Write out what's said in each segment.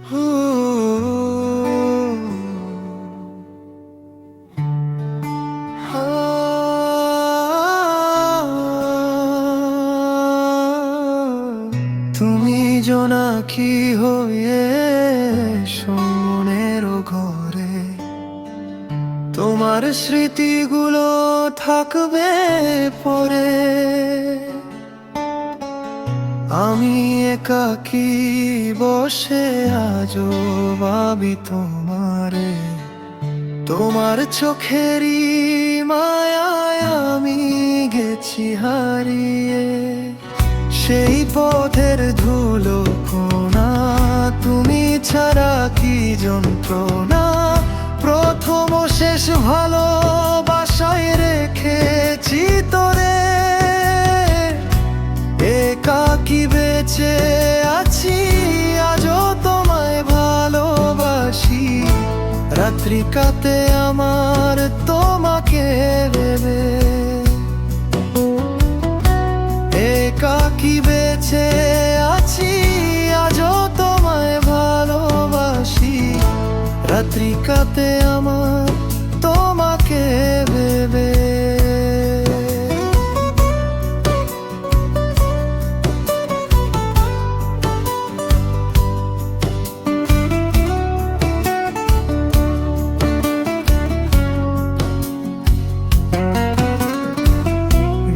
তুমি জোনাকি হয়ে মনের ঘরে, তোমার স্মৃতিগুলো থাকবে পরে। আমি একাকী বসে আজও ভাবি তোমারে, তোমার চোখেরই মায়ায় আমি গেছি হারিয়ে। সেই পথের ধুলো কোনা, তুমি ছাড়া কি যন্ত্রণা। প্রথম ও শেষ ভালোবাসায় রেখেছি তোরে, একাকী বেঁচে আছি আজও তোমায় ভালোবাসি। রাত্রি কাটে আমার তোমাকে ভেবে, একাকী বেঁচে আছি আজও তোমায় ভালোবাসি। রাত্রি কাটে আমার তোমাকে ভেবে।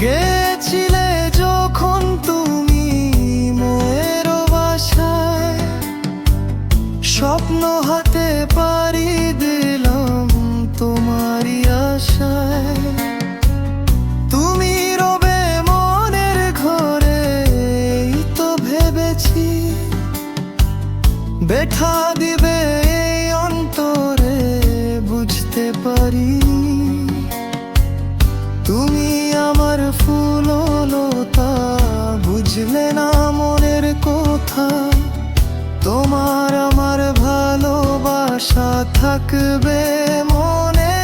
গেছিলে যখন তুমি মোয়ের বাসায়, স্বপ্ন হাতে পাড়ি দিলাম তোমারই আশায়। তুমি রবে মনের ঘরে, এই তো ভেবেছি ব্যথা দিবে এই অন্তরে, বুঝতে পারি তুমি আমার ফুললতা। বুঝলে না মনের কথা, তোমার আমার ভালোবাসা থাকবে মনে।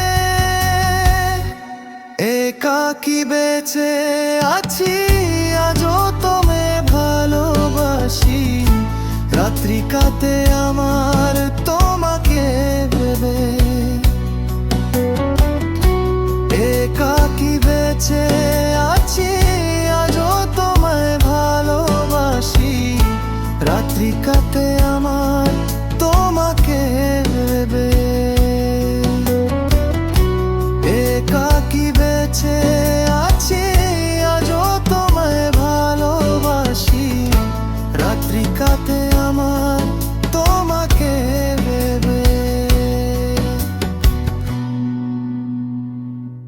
একাকী বেঁচে আছি আজও তোমায় ভালোবাসি। রাত্রি কাটে আমার তোমাকে ভেবে, একাকী বেঁচে আছি আজও তোমায় ভালোবাসি। রাত্রি কাটে আমার তোমাকে ভেবে।